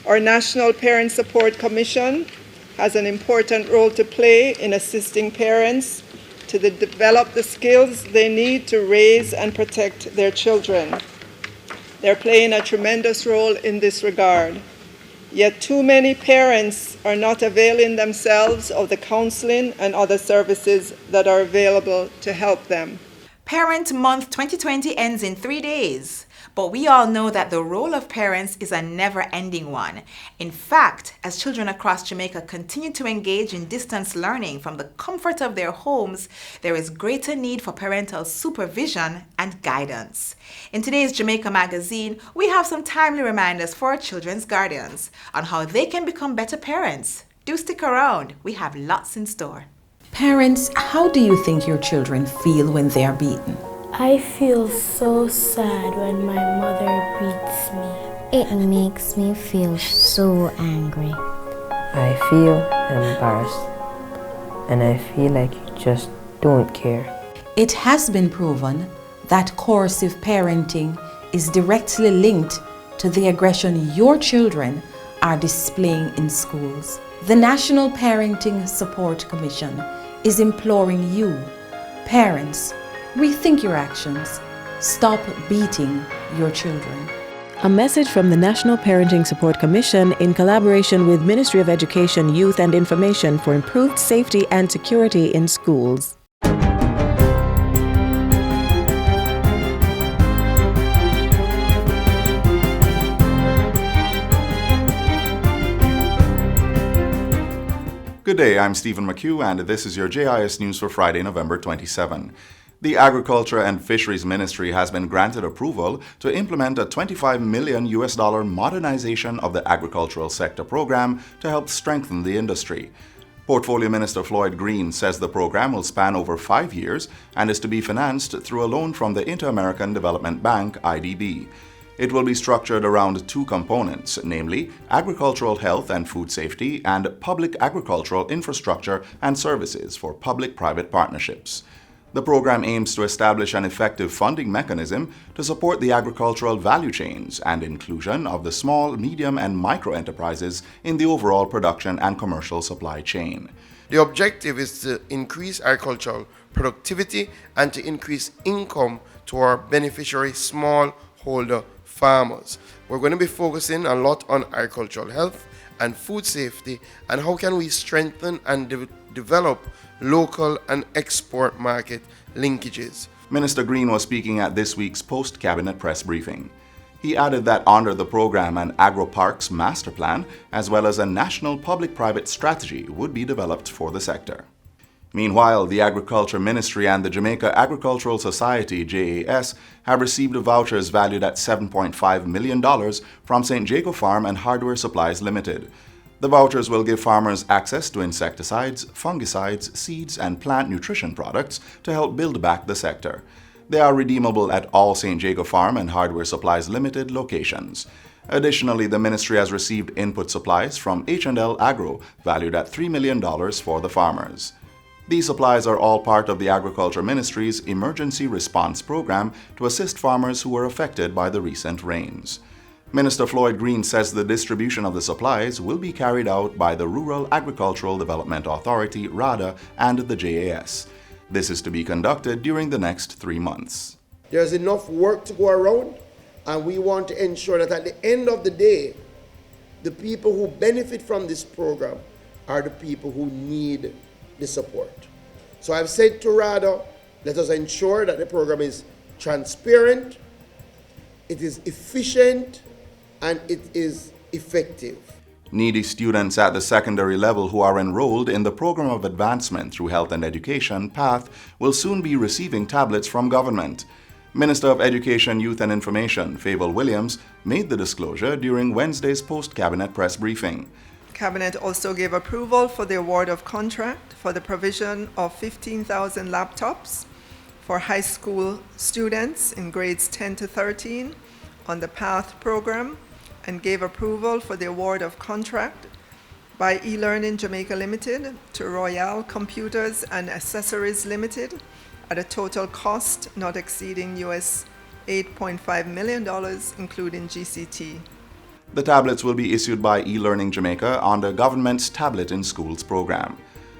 Our National Parent Support Commission has an important role to play in assisting parents to develop the skills they need to raise and protect their children. They're playing a tremendous role in this regard. Yet too many parents are not availing themselves of the counseling and other services that are available to help them. Parent Month 2020 ends in 3 days, but we all know that the role of parents is a never-ending one. In fact, as children across Jamaica continue to engage in distance learning from the comfort of their homes, there is greater need for parental supervision and guidance. In today's Jamaica Magazine, we have some timely reminders for our children's guardians on how they can become better parents. Do stick around, we have lots in store. Parents, how do you think your children feel when they are beaten? I feel so sad when my mother beats me. It makes me feel so angry. I feel embarrassed, and I feel like you just don't care. It has been proven that coercive parenting is directly linked to the aggression your children are displaying in schools. The National Parenting Support Commission is imploring you, parents, rethink your actions. Stop beating your children. A message from the National Parenting Support Commission in collaboration with Ministry of Education, Youth and Information for improved safety and security in schools. Good day, I'm Stephen McHugh, and this is your JIS News for Friday, November 27. The Agriculture and Fisheries Ministry has been granted approval to implement a $25 million modernization of the agricultural sector program to help strengthen the industry. Portfolio Minister Floyd Green says the program will span over 5 years and is to be financed through a loan from the Inter-American Development Bank, IDB. It will be structured around two components, namely agricultural health and food safety and public agricultural infrastructure and services for public-private partnerships. The program aims to establish an effective funding mechanism to support the agricultural value chains and inclusion of the small, medium, and micro enterprises in the overall production and commercial supply chain. The objective is to increase agricultural productivity and to increase income to our beneficiary smallholder farmers. We're going to be focusing a lot on agricultural health and food safety and how can we strengthen and develop local and export market linkages. Minister Green was speaking at this week's post-cabinet press briefing. He added that under the program, an agro-parks master plan as well as a national public-private strategy would be developed for the sector. Meanwhile, the Agriculture Ministry and the Jamaica Agricultural Society, JAS, have received vouchers valued at $7.5 million from St. Jago Farm and Hardware Supplies Limited. The vouchers will give farmers access to insecticides, fungicides, seeds, and plant nutrition products to help build back the sector. They are redeemable at all St. Jago Farm and Hardware Supplies Limited locations. Additionally, the ministry has received input supplies from H&L Agro valued at $3 million for the farmers. These supplies are all part of the Agriculture Ministry's Emergency Response Program to assist farmers who were affected by the recent rains. Minister Floyd Green says the distribution of the supplies will be carried out by the Rural Agricultural Development Authority, RADA, and the JAS. This is to be conducted during the next 3 months. There's enough work to go around, and we want to ensure that at the end of the day, the people who benefit from this program are the people who need the support. So I've said to RADA, let us ensure that the program is transparent, it is efficient, and it is effective. Needy students at the secondary level who are enrolled in the Program of Advancement through Health and Education, PATH, will soon be receiving tablets from government. Minister of Education, Youth and Information, Fable Williams, made the disclosure during Wednesday's post-cabinet press briefing. Cabinet also gave approval for the award of contract for the provision of 15,000 laptops for high school students in grades 10 to 13 on the PATH program, and gave approval for the award of contract by eLearning Jamaica Limited to Royale Computers and Accessories Limited at a total cost not exceeding US $8.5 million, including GCT. The tablets will be issued by eLearning Jamaica under government's Tablet in Schools program.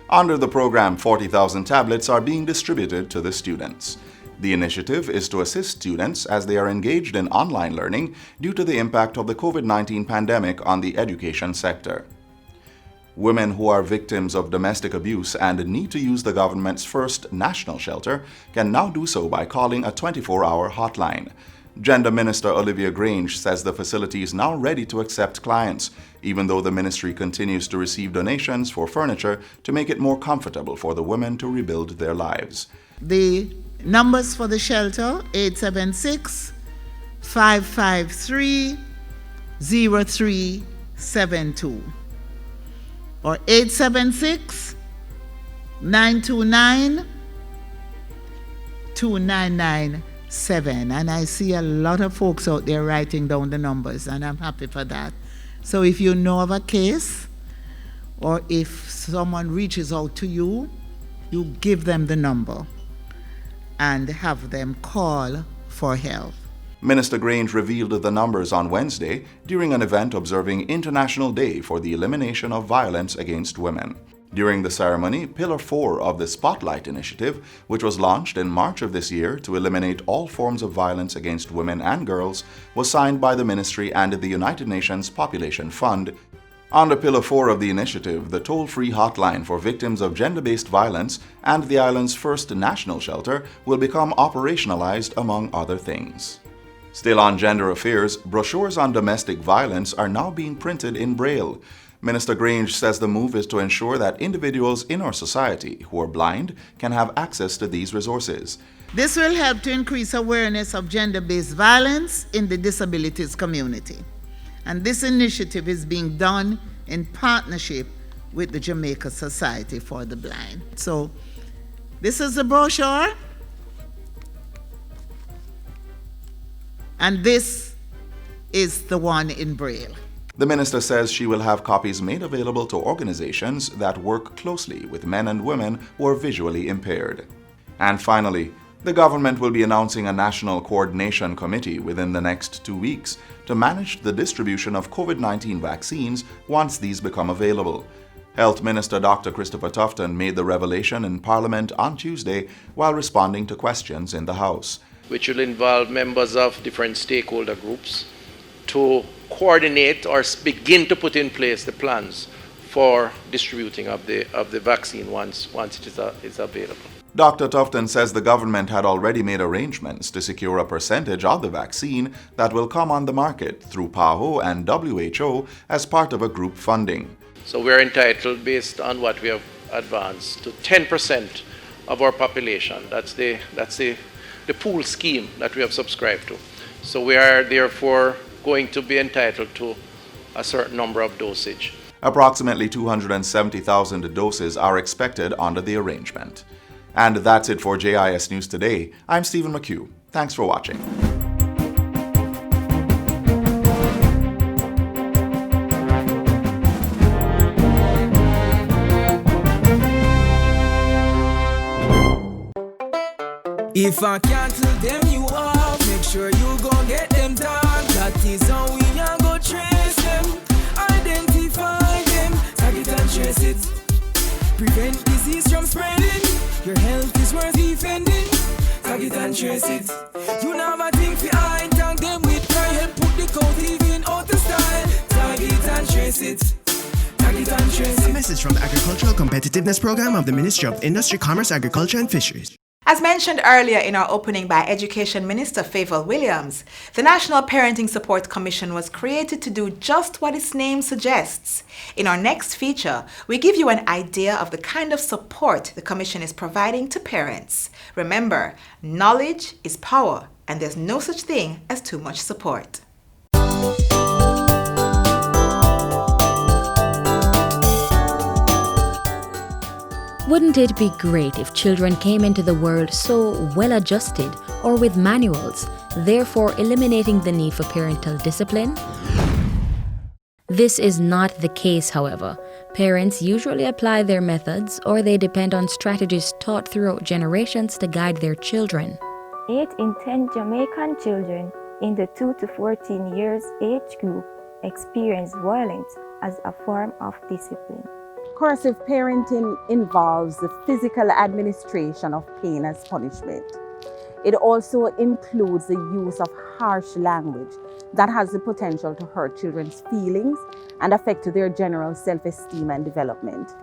Under the program, 40,000 tablets are being distributed to the students. The initiative is to assist students as they are engaged in online learning due to the impact of the COVID-19 pandemic on the education sector. Women who are victims of domestic abuse and need to use the government's first national shelter can now do so by calling a 24-hour hotline. Gender Minister Olivia Grange says the facility is now ready to accept clients, even though the ministry continues to receive donations for furniture to make it more comfortable for the women to rebuild their lives. The numbers for the shelter, 876-553-0372 or 876-929-2997. And I see a lot of folks out there writing down the numbers, and I'm happy for that. So if you know of a case, or if someone reaches out to you, you give them the number and have them call for help. Minister Grange revealed the numbers on Wednesday during an event observing International Day for the Elimination of Violence Against Women. During the ceremony, Pillar 4 of the Spotlight Initiative, which was launched in March of this year to eliminate all forms of violence against women and girls, was signed by the ministry and the United Nations Population Fund. Under Pillar 4 of the initiative, the toll-free hotline for victims of gender-based violence and the island's first national shelter will become operationalized, among other things. Still on gender affairs, brochures on domestic violence are now being printed in Braille. Minister Grange says the move is to ensure that individuals in our society who are blind can have access to these resources. This will help to increase awareness of gender-based violence in the disabilities community. And this initiative is being done in partnership with the Jamaica Society for the Blind. So this is the brochure, and this is the one in Braille. The minister says she will have copies made available to organizations that work closely with men and women who are visually impaired. And finally, the government will be announcing a national coordination committee within the next 2 weeks to manage the distribution of COVID-19 vaccines once these become available. Health Minister Dr. Christopher Tufton made the revelation in Parliament on Tuesday while responding to questions in the House, which will involve members of different stakeholder groups to coordinate or begin to put in place the plans for distributing of the vaccine once it is available. Dr. Tufton says the government had already made arrangements to secure a percentage of the vaccine that will come on the market through PAHO and WHO as part of a group funding. So we're entitled, based on what we have advanced, to 10% of our population. That's the pool scheme that we have subscribed to. So we are therefore going to be entitled to a certain number of dosage. Approximately 270,000 doses are expected under the arrangement. And that's it for JIS News Today. I'm Stephen McHugh. Thanks for watching. If I cancel them you off, make sure you gon' get them done. That is how we are go trace them, identify them, tag it and trace it. Prevent disease from spreading, your health is worth defending. Tag it and trace it. You know my thing for I tag them with pride, help put the code even out of style. Tag it and trace it. Tag it and trace it. A message from the Agricultural Competitiveness Program of the Ministry of Industry, Commerce, Agriculture and Fisheries. As mentioned earlier in our opening by Education Minister Favour Williams, the National Parenting Support Commission was created to do just what its name suggests. In our next feature, we give you an idea of the kind of support the Commission is providing to parents. Remember, knowledge is power, and there's no such thing as too much support. Wouldn't it be great if children came into the world so well adjusted or with manuals, therefore eliminating the need for parental discipline? This is not the case, however. Parents usually apply their methods or they depend on strategies taught throughout generations to guide their children. 8 in 10 Jamaican children in the 2 to 14 years age group experience violence as a form of discipline. Coercive parenting involves the physical administration of pain as punishment. It also includes the use of harsh language that has the potential to hurt children's feelings and affect their general self-esteem and development.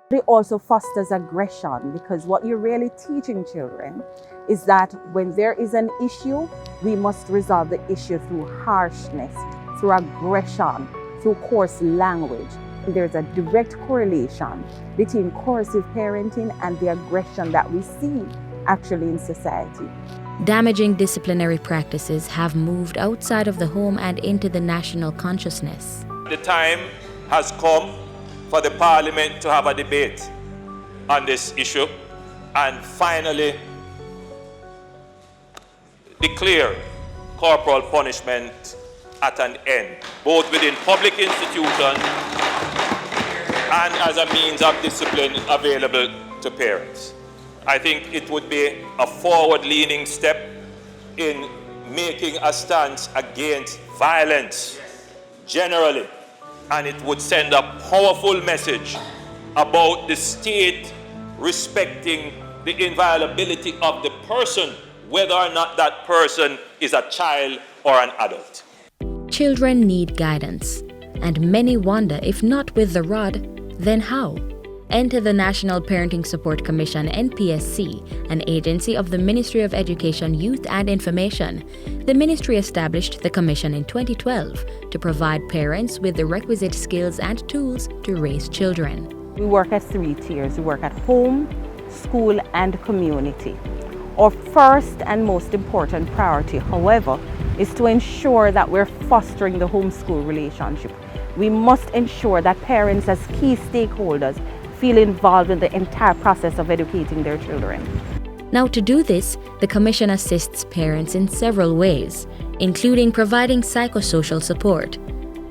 It also fosters aggression, because what you're really teaching children is that when there is an issue, we must resolve the issue through harshness, through aggression, through coarse language. There's a direct correlation between coercive parenting and the aggression that we see actually in society. Damaging disciplinary practices have moved outside of the home and into the national consciousness. The time has come for the Parliament to have a debate on this issue and finally declare corporal punishment at an end, both within public institutions and as a means of discipline available to parents. I think it would be a forward-leaning step in making a stance against violence generally, and it would send a powerful message about the state respecting the inviolability of the person, whether or not that person is a child or an adult. Children need guidance, and many wonder if not with the rod, then how? Enter the National Parenting Support Commission (NPSC), an agency of the Ministry of Education, Youth and Information. The ministry established the commission in 2012 to provide parents with the requisite skills and tools to raise children. We work at 3 tiers. We work at home, school, and community. Our first and most important priority, however, is to ensure that we're fostering the home-school relationship. We must ensure that parents as key stakeholders feel involved in the entire process of educating their children. Now, to do this, the Commission assists parents in several ways, including providing psychosocial support,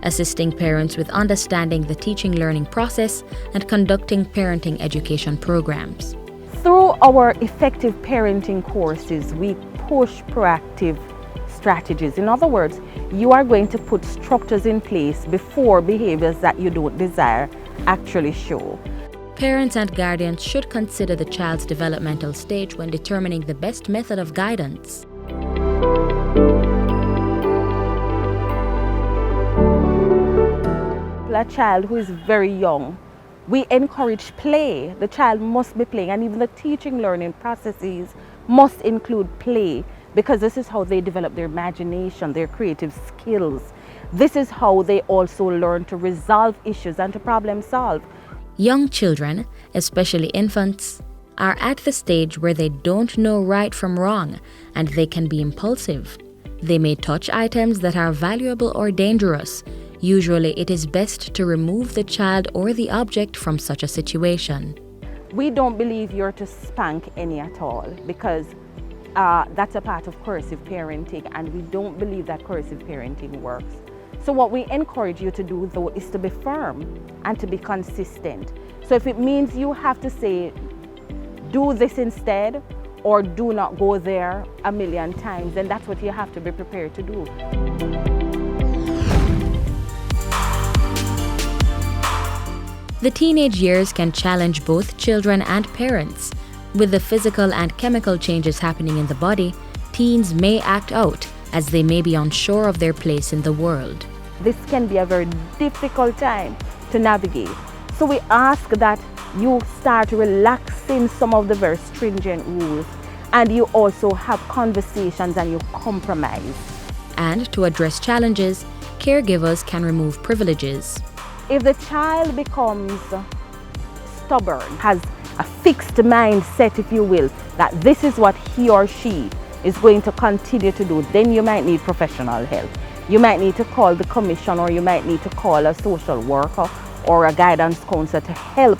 assisting parents with understanding the teaching-learning process, and conducting parenting education programs. Through our effective parenting courses, we push proactive strategies. In other words, you are going to put structures in place before behaviors that you don't desire actually show. Parents and guardians should consider the child's developmental stage when determining the best method of guidance. A child who is very young, we encourage play. The child must be playing, and even the teaching learning processes must include play, because this is how they develop their imagination, their creative skills. This is how they also learn to resolve issues and to problem solve. Young children, especially infants, are at the stage where they don't know right from wrong, and they can be impulsive. They may touch items that are valuable or dangerous. Usually, it is best to remove the child or the object from such a situation. We don't believe you're to spank any at all, because that's a part of coercive parenting, and we don't believe that coercive parenting works. So what we encourage you to do, though, is to be firm and to be consistent. So if it means you have to say, do this instead, or do not go there a million times, then that's what you have to be prepared to do. The teenage years can challenge both children and parents. With the physical and chemical changes happening in the body, teens may act out as they may be unsure of their place in the world. This can be a very difficult time to navigate. So we ask that you start relaxing some of the very stringent rules, and you also have conversations and you compromise. And to address challenges, caregivers can remove privileges. If the child becomes stubborn, has a fixed mindset, if you will, that this is what he or she is going to continue to do, then you might need professional help. You might need to call the commission, or you might need to call a social worker or a guidance counselor to help.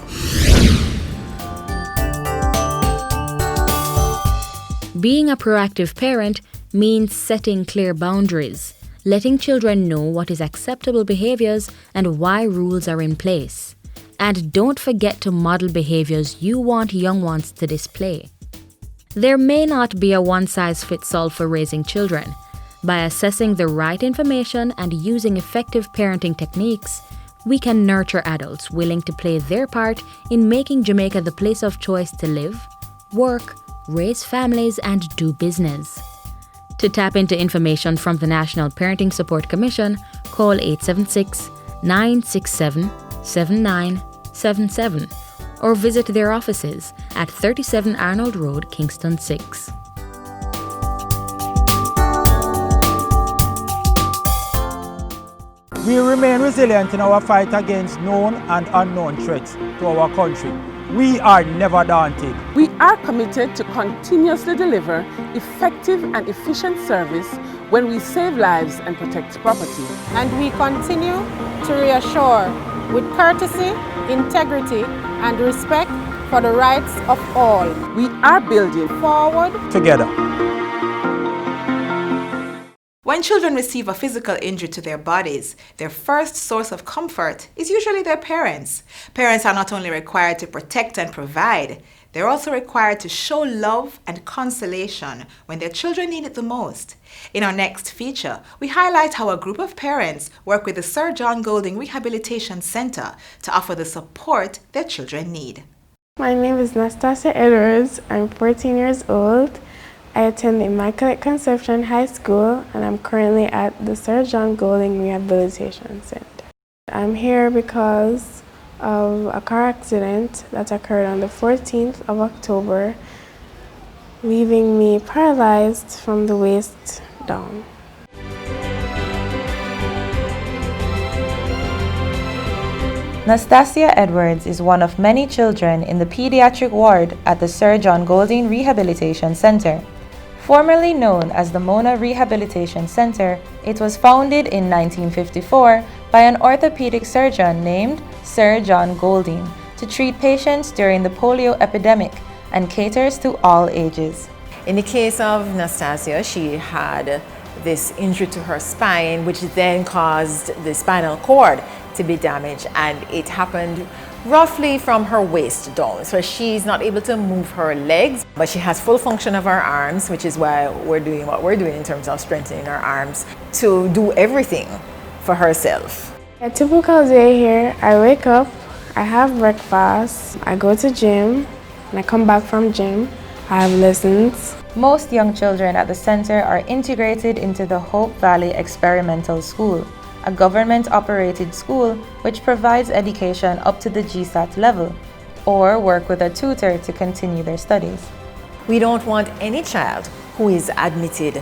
Being a proactive parent means setting clear boundaries, letting children know what is acceptable behaviors and why rules are in place. And don't forget to model behaviors you want young ones to display. There may not be a one-size-fits-all for raising children, By assessing the right information and using effective parenting techniques, we can nurture adults willing to play their part in making Jamaica the place of choice to live, work, raise families, and do business. To tap into information from the National Parenting Support Commission, call 876-967-7977 or visit their offices at 37 Arnold Road, Kingston 6. We remain resilient in our fight against known and unknown threats to our country. We are never daunted. We are committed to continuously deliver effective and efficient service when we save lives and protect property. And we continue to reassure with courtesy, integrity, and respect for the rights of all. We are building forward together. When children receive a physical injury to their bodies, their first source of comfort is usually their parents. Parents are not only required to protect and provide, they're also required to show love and consolation when their children need it the most. In our next feature, we highlight how a group of parents work with the Sir John Golding Rehabilitation Center to offer the support their children need. My name is Nastasia Edwards. I'm 14 years old. I attend Immaculate Conception High School, and I'm currently at the Sir John Golding Rehabilitation Center. I'm here because of a car accident that occurred on the 14th of October, leaving me paralyzed from the waist down. Nastasia Edwards is one of many children in the pediatric ward at the Sir John Golding Rehabilitation Center. Formerly known as the Mona Rehabilitation Center, it was founded in 1954 by an orthopedic surgeon named Sir John Golding to treat patients during the polio epidemic and caters to all ages. In the case of Nastasia, she had this injury to her spine, which then caused the spinal cord to be damaged, and it happened roughly from her waist down. So she's not able to move her legs, but she has full function of her arms, which is why we're doing what we're doing in terms of strengthening her arms to do everything for herself. A typical day here, I wake up, I have breakfast, I go to gym, and I come back from gym, I have lessons. Most young children at the center are integrated into the Hope Valley Experimental School, a government-operated school which provides education up to the GSAT level, or work with a tutor to continue their studies. We don't want any child who is admitted,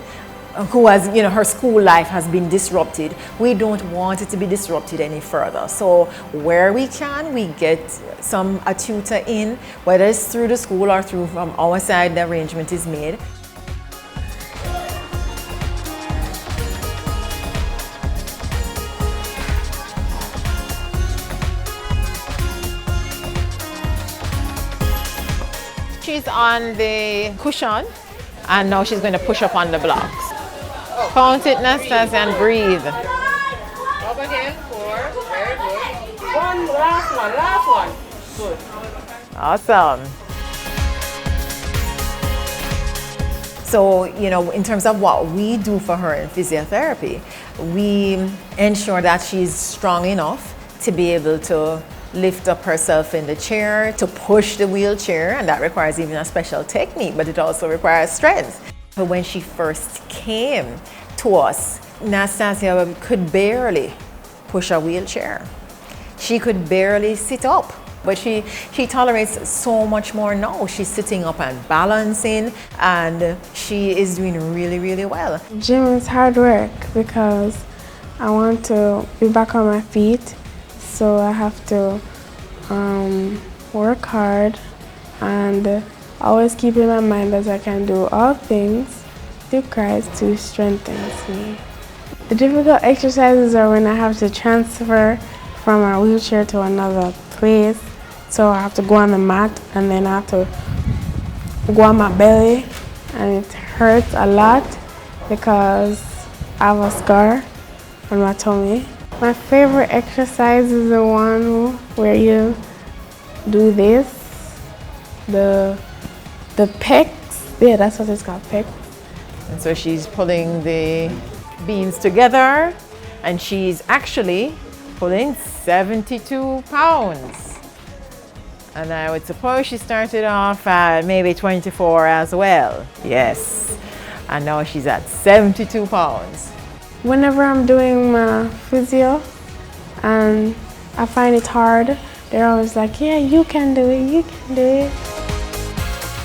who has, her school life has been disrupted. We don't want it to be disrupted any further. So where we can, we get a tutor in, whether it's through the school or through from our side, the arrangement is made. She's on the cushion, and now she's going to push up on the blocks. Count it, Nastasia, and breathe. Up again, 4, very good. One, last one, good. Awesome. So, in terms of what we do for her in physiotherapy, we ensure that she's strong enough to be able to lift up herself in the chair, to push the wheelchair, and that requires even a special technique, but it also requires strength. But when she first came to us, Nastasia could barely push a wheelchair. She could barely sit up, but she tolerates so much more now. She's sitting up and balancing, and she is doing really, really well. Gym is hard work because I want to be back on my feet. So I have to work hard and always keep in my mind that I can do all things through Christ who strengthens me. The difficult exercises are when I have to transfer from a wheelchair to another place. So I have to go on the mat and then I have to go on my belly, and it hurts a lot because I have a scar on my tummy. My favorite exercise is the one where you do this, the pecs. Yeah, that's what it's called, pecs. And so she's pulling the beans together, and she's actually pulling 72 pounds. And I would suppose she started off at maybe 24 as well. Yes. And now she's at 72 pounds. Whenever I'm doing my physio and I find it hard, they're always like, yeah, you can do it, you can do it.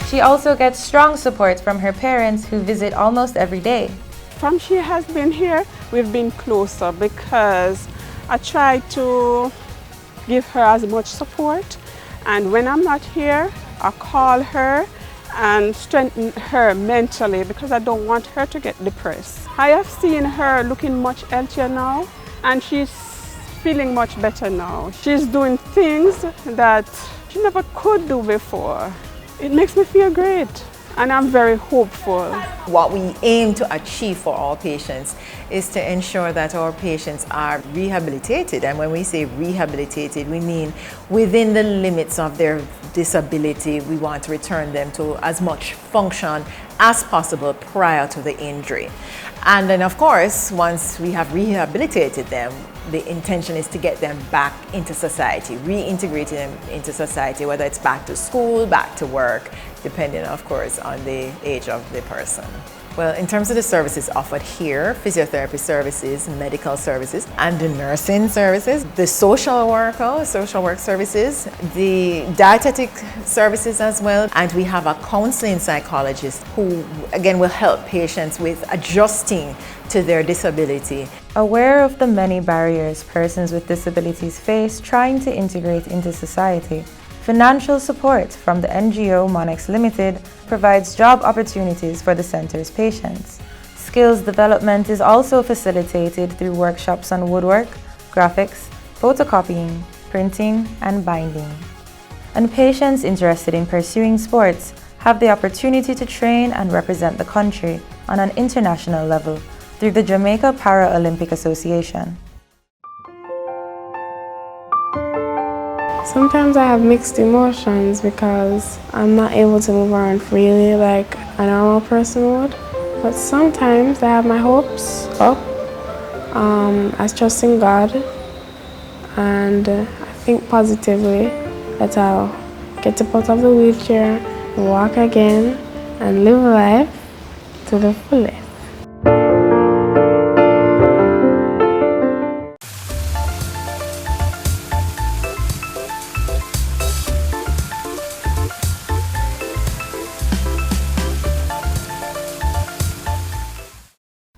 She also gets strong support from her parents who visit almost every day. From she has been here, we've been closer because I try to give her as much support, and when I'm not here, I call her and strengthen her mentally because I don't want her to get depressed. I have seen her looking much healthier now, and she's feeling much better now. She's doing things that she never could do before. It makes me feel great, and I'm very hopeful. What we aim to achieve for our patients is to ensure that our patients are rehabilitated. And when we say rehabilitated, we mean within the limits of their disability. We want to return them to as much function as possible prior to the injury. And then, of course, once we have rehabilitated them, the intention is to get them back into society, reintegrating them into society, whether it's back to school, back to work, depending, of course, on the age of the person. Well, in terms of the services offered here, physiotherapy services, medical services, and the nursing services, the social work services, the dietetic services as well, and we have a counseling psychologist who, again, will help patients with adjusting to their disability. Aware of the many barriers persons with disabilities face trying to integrate into society, financial support from the NGO Monex Limited provides job opportunities for the center's patients. Skills development is also facilitated through workshops on woodwork, graphics, photocopying, printing, and binding. And patients interested in pursuing sports have the opportunity to train and represent the country on an international level through the Jamaica Paralympic Association. Sometimes I have mixed emotions because I'm not able to move around freely like a normal person would. But sometimes I have my hopes up. I trust in God, and I think positively that I'll get up out of the wheelchair, walk again, and live life to the fullest.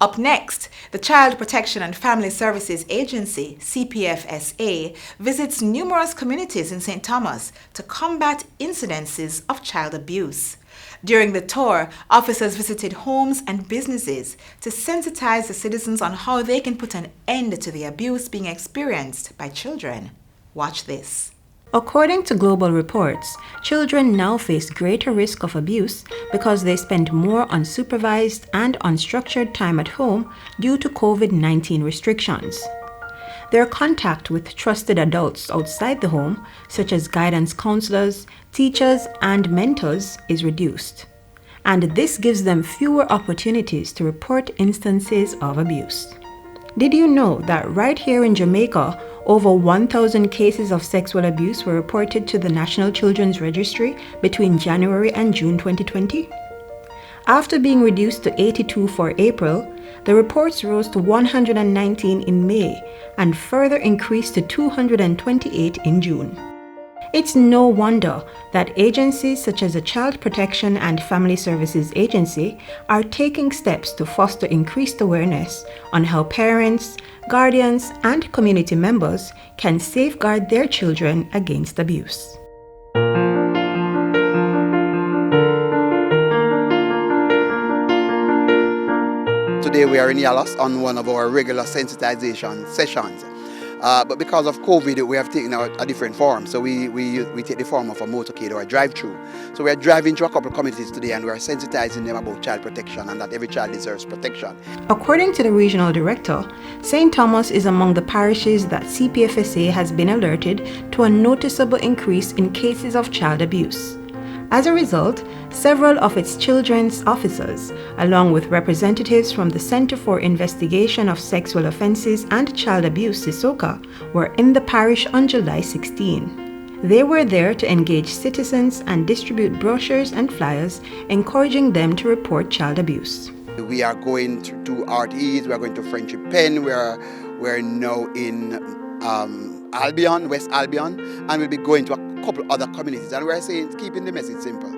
Up next, the Child Protection and Family Services Agency, CPFSA, visits numerous communities in St. Thomas to combat incidences of child abuse. During the tour, officers visited homes and businesses to sensitize the citizens on how they can put an end to the abuse being experienced by children. Watch this. According to global reports, children now face greater risk of abuse because they spend more unsupervised and unstructured time at home due to COVID-19 restrictions. Their contact with trusted adults outside the home, such as guidance counselors, teachers, and mentors, is reduced. And this gives them fewer opportunities to report instances of abuse. Did you know that right here in Jamaica, over 1,000 cases of sexual abuse were reported to the National Children's Registry between January and June 2020? After being reduced to 82 for April, the reports rose to 119 in May and further increased to 228 in June. It's no wonder that agencies such as the Child Protection and Family Services Agency are taking steps to foster increased awareness on how parents, guardians, and community members can safeguard their children against abuse. Today we are in Yalos on one of our regular sensitization sessions. But because of COVID, we have taken a different form. So we take the form of a motorcade or a drive-through. So we are driving to a couple of communities today and we are sensitizing them about child protection and that every child deserves protection. According to the regional director, St. Thomas is among the parishes that CPFSA has been alerted to a noticeable increase in cases of child abuse. As a result, several of its children's officers, along with representatives from the Center for Investigation of Sexual Offences and Child Abuse, CISOCA, were in the parish on July 16. They were there to engage citizens and distribute brochures and flyers, encouraging them to report child abuse. We are going to RTEs, we are going to Friendship Pen, we're now in Albion, West Albion, and we'll be going to a couple other communities. And we're saying, keeping the message simple.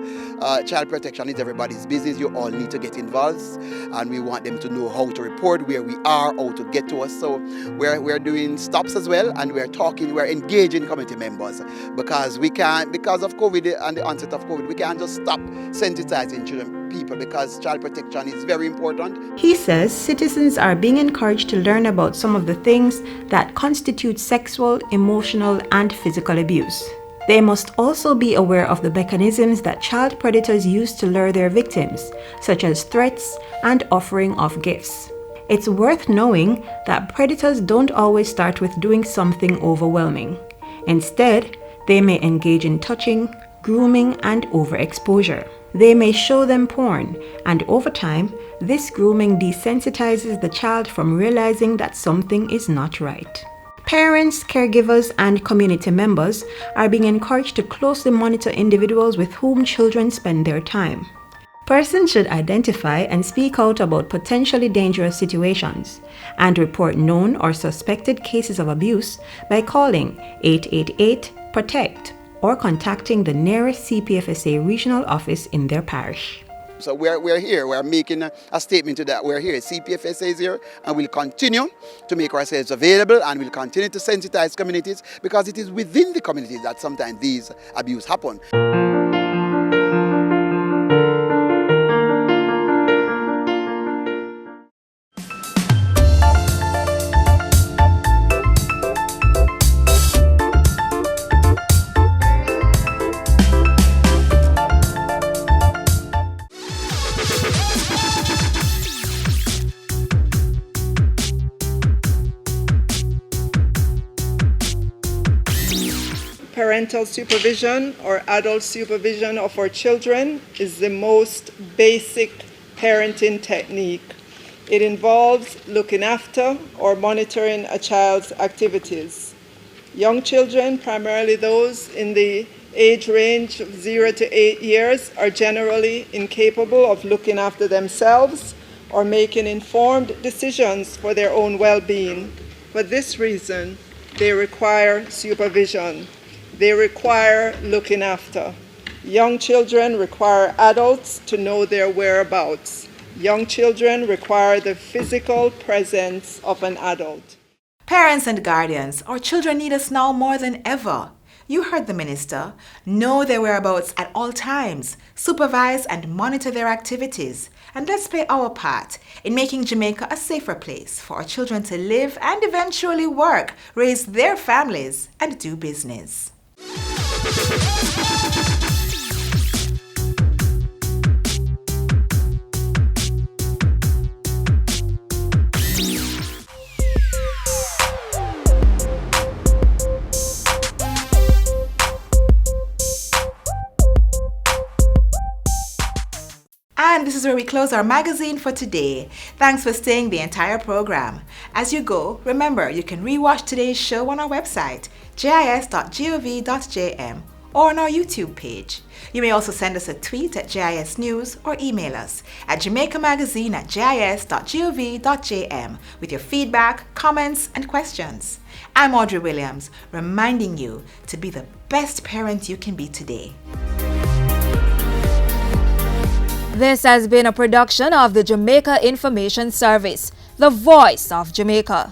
Child protection is everybody's business. You all need to get involved, and we want them to know how to report, where we are, how to get to us. So we're doing stops as well, and we're engaging community members because we can't, because of COVID and the onset of COVID, we can't just stop sensitizing people because child protection is very important. He says citizens are being encouraged to learn about some of the things that constitute sexual, emotional, and physical abuse. They must also be aware of the mechanisms that child predators use to lure their victims, such as threats and offering of gifts. It's worth knowing that predators don't always start with doing something overwhelming. Instead, they may engage in touching, grooming, and overexposure. They may show them porn, and over time, this grooming desensitizes the child from realizing that something is not right. Parents, caregivers, and community members are being encouraged to closely monitor individuals with whom children spend their time. Persons should identify and speak out about potentially dangerous situations and report known or suspected cases of abuse by calling 888-PROTECT or contacting the nearest CPFSA regional office in their parish. So we're here, we're making a statement to that. We're here, CPFSA is here, and we'll continue to make ourselves available, and we'll continue to sensitize communities because it is within the communities that sometimes these abuse happen. Parental supervision or adult supervision of our children is the most basic parenting technique. It involves looking after or monitoring a child's activities. Young children, primarily those in the age range of 0 to 8 years, are generally incapable of looking after themselves or making informed decisions for their own well-being. For this reason, they require supervision. They require looking after. Young children require adults to know their whereabouts. Young children require the physical presence of an adult. Parents and guardians, our children need us now more than ever. You heard the minister. Know their whereabouts at all times. Supervise and monitor their activities. And let's play our part in making Jamaica a safer place for our children to live and eventually work, raise their families, and do business. And this is where we close our magazine for today. Thanks for staying the entire program. As you go, remember you can rewatch today's show on our website, jis.gov.jm, or on our YouTube page. You may also send us a tweet at JIS News or email us at jamaicamagazine@jis.gov.jm with your feedback, comments, and questions. I'm Audrey Williams, reminding you to be the best parent you can be today. This has been a production of the Jamaica Information Service, the voice of Jamaica.